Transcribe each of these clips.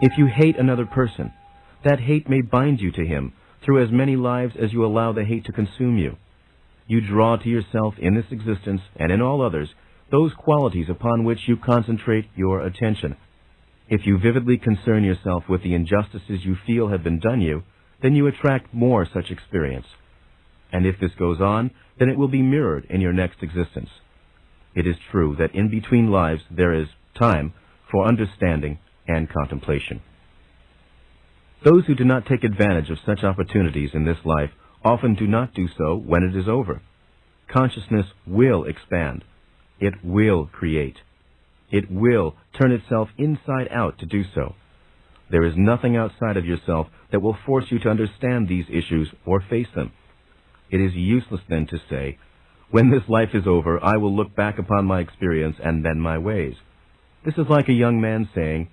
If you hate another person, that hate may bind you to him through as many lives as you allow the hate to consume you. You draw to yourself in this existence and in all others those qualities upon which you concentrate your attention. If you vividly concern yourself with the injustices you feel have been done you, then you attract more such experience. And if this goes on, then it will be mirrored in your next existence. It is true that in between lives there is time for understanding and contemplation. Those who do not take advantage of such opportunities in this life often do not do so when it is over. Consciousness will expand. It will create. It will turn itself inside out to do so. There is nothing outside of yourself that will force you to understand these issues or face them. It is useless then to say, when this life is over, I will look back upon my experience and then my ways. This is like a young man saying,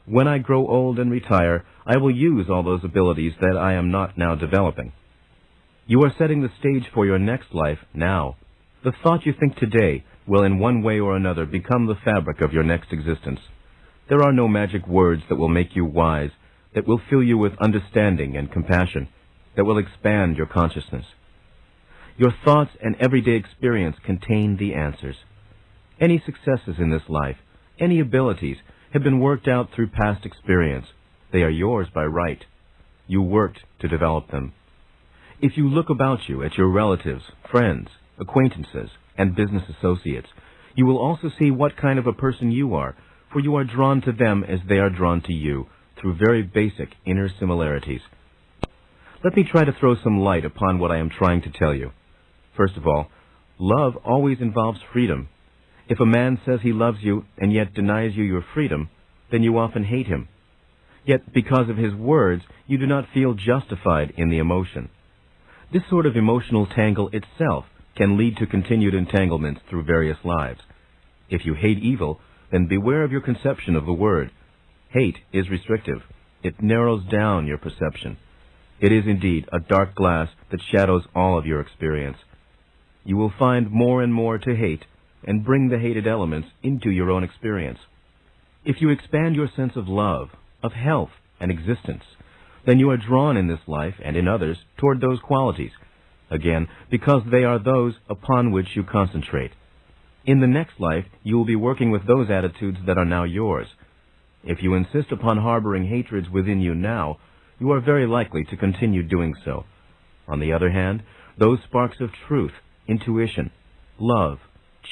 when I grow old and retire, I will use all those abilities that I am not now developing. You are setting the stage for your next life now. The thought you think today will in one way or another become the fabric of your next existence. There are no magic words that will make you wise, that will fill you with understanding and compassion, that will expand your consciousness. Your thoughts and everyday experience contain the answers. Any successes in this life, any abilities, have been worked out through past experience. They are yours by right. You worked to develop them. If you look about you at your relatives, friends, acquaintances, and business associates, you will also see what kind of a person you are, for you are drawn to them as they are drawn to you, through very basic inner similarities. Let me try to throw some light upon what I am trying to tell you. First of all, love always involves freedom. If a man says he loves you and yet denies you your freedom, then you often hate him. Yet because of his words, you do not feel justified in the emotion. This sort of emotional tangle itself can lead to continued entanglements through various lives. If you hate evil, then beware of your conception of the word. Hate is restrictive. It narrows down your perception. It is indeed a dark glass that shadows all of your experience. You will find more and more to hate and bring the hated elements into your own experience. If you expand your sense of love, of health, and existence, then you are drawn in this life and in others toward those qualities, again, because they are those upon which you concentrate. In the next life, you will be working with those attitudes that are now yours. If you insist upon harboring hatreds within you now, you are very likely to continue doing so. On the other hand, those sparks of truth, intuition, love,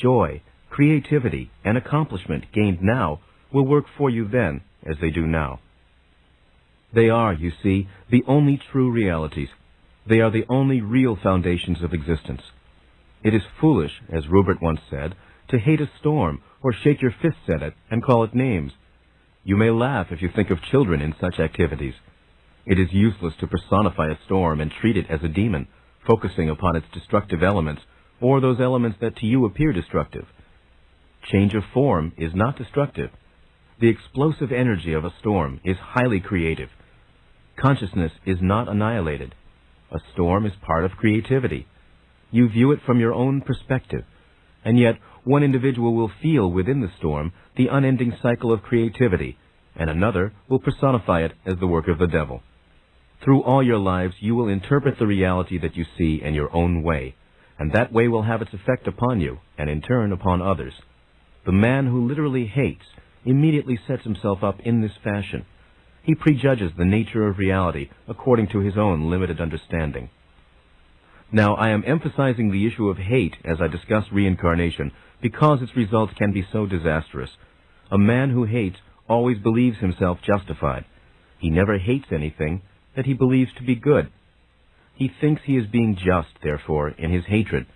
joy, creativity, and accomplishment gained now will work for you then as they do now. They are, you see, the only true realities. They are the only real foundations of existence. It is foolish, as Rupert once said, to hate a storm or shake your fists at it and call it names. You may laugh if you think of children in such activities. It is useless to personify a storm and treat it as a demon, focusing upon its destructive elements, or those elements that to you appear destructive. Change of form is not destructive. The explosive energy of a storm is highly creative. Consciousness is not annihilated. A storm is part of creativity. You view it from your own perspective, and yet one individual will feel within the storm the unending cycle of creativity, and another will personify it as the work of the devil. Through all your lives, you will interpret the reality that you see in your own way, and that way will have its effect upon you, and in turn upon others. The man who literally hates immediately sets himself up in this fashion. He prejudges the nature of reality according to his own limited understanding. Now, I am emphasizing the issue of hate as I discuss reincarnation because its results can be so disastrous. A man who hates always believes himself justified. He never hates anything that he believes to be good. He thinks he is being just, therefore, in his hatred,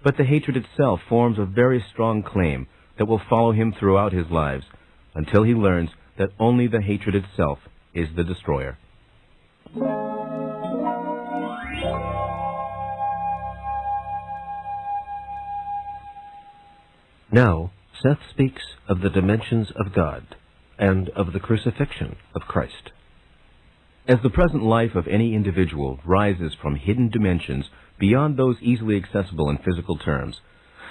but the hatred itself forms a very strong claim that will follow him throughout his lives, until he learns that only the hatred itself is the destroyer. Now, Seth speaks of the dimensions of God and of the crucifixion of Christ. As the present life of any individual rises from hidden dimensions beyond those easily accessible in physical terms,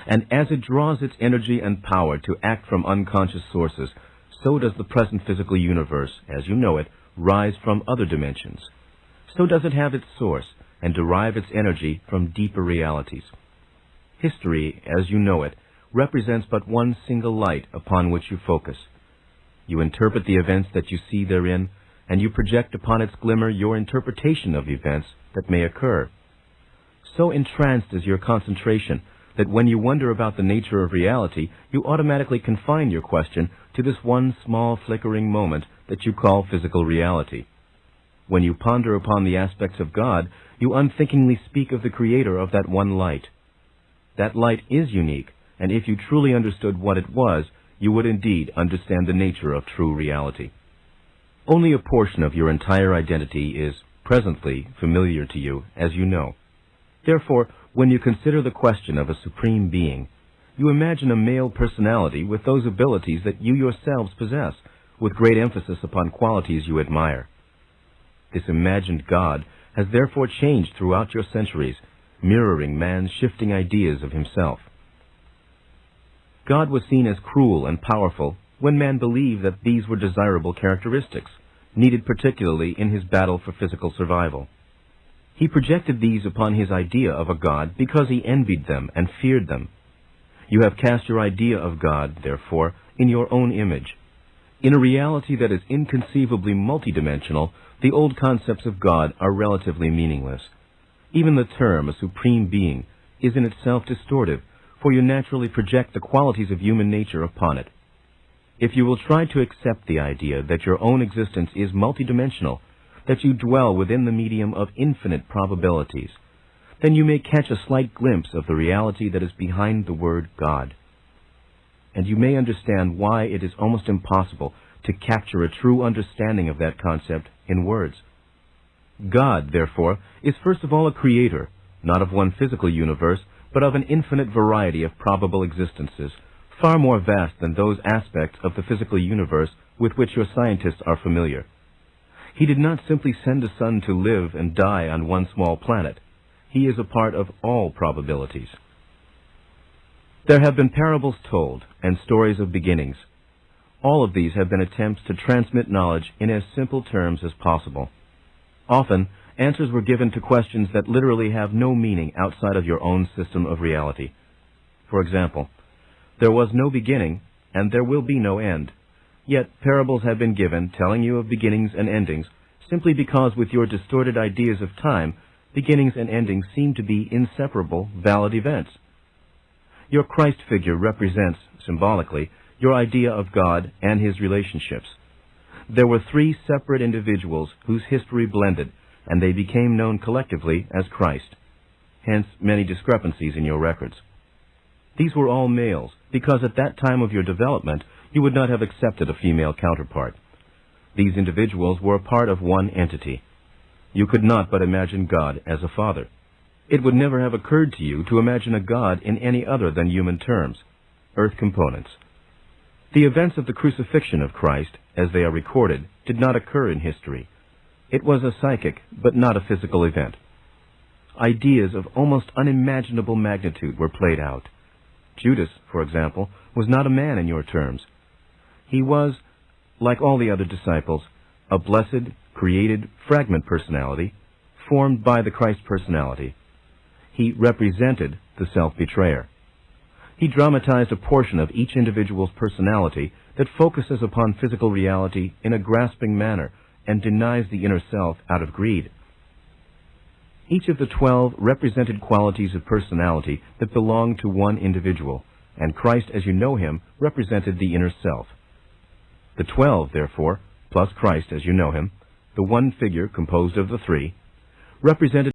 and as it draws its energy and power to act from unconscious sources, so does the present physical universe, as you know it, rise from other dimensions. So does it have its source and derive its energy from deeper realities. History, as you know it, represents but one single light upon which you focus. You interpret the events that you see therein, and you project upon its glimmer your interpretation of events that may occur. So entranced is your concentration that when you wonder about the nature of reality, you automatically confine your question to this one small flickering moment that you call physical reality. When you ponder upon the aspects of God, you unthinkingly speak of the Creator of that one light. That light is unique, and if you truly understood what it was, you would indeed understand the nature of true reality. Only a portion of your entire identity is presently familiar to you, as you know. Therefore, when you consider the question of a supreme being, you imagine a male personality with those abilities that you yourselves possess, with great emphasis upon qualities you admire. This imagined God has therefore changed throughout your centuries, mirroring man's shifting ideas of himself. God was seen as cruel and powerful when man believed that these were desirable characteristics, needed particularly in his battle for physical survival. He projected these upon his idea of a God because he envied them and feared them. You have cast your idea of God, therefore, in your own image. In a reality that is inconceivably multidimensional, the old concepts of God are relatively meaningless. Even the term, a supreme being, is in itself distortive, for you naturally project the qualities of human nature upon it. If you will try to accept the idea that your own existence is multidimensional, that you dwell within the medium of infinite probabilities, then you may catch a slight glimpse of the reality that is behind the word God. And you may understand why it is almost impossible to capture a true understanding of that concept in words. God, therefore, is first of all a creator, not of one physical universe, but of an infinite variety of probable existences, far more vast than those aspects of the physical universe with which your scientists are familiar. He did not simply send a son to live and die on one small planet. He is a part of all probabilities. There have been parables told and stories of beginnings. All of these have been attempts to transmit knowledge in as simple terms as possible. Often, answers were given to questions that literally have no meaning outside of your own system of reality. For example, there was no beginning, and there will be no end. Yet parables have been given telling you of beginnings and endings simply because with your distorted ideas of time, beginnings and endings seem to be inseparable, valid events. Your Christ figure represents, symbolically, your idea of God and his relationships. There were three separate individuals whose history blended, and they became known collectively as Christ. Hence, many discrepancies in your records. These were all males, because at that time of your development, you would not have accepted a female counterpart. These individuals were a part of one entity. You could not but imagine God as a father. It would never have occurred to you to imagine a God in any other than human terms, earth components. The events of the crucifixion of Christ, as they are recorded, did not occur in history. It was a psychic, but not a physical event. Ideas of almost unimaginable magnitude were played out. Judas, for example, was not a man in your terms. He was, like all the other disciples, a blessed, created fragment personality formed by the Christ personality. He represented the self-betrayer. He dramatized a portion of each individual's personality that focuses upon physical reality in a grasping manner and denies the inner self out of greed. Each of the 12 represented qualities of personality that belonged to one individual, and Christ as you know him represented the inner self. The 12, therefore, plus Christ as you know him, the one figure composed of the three, represented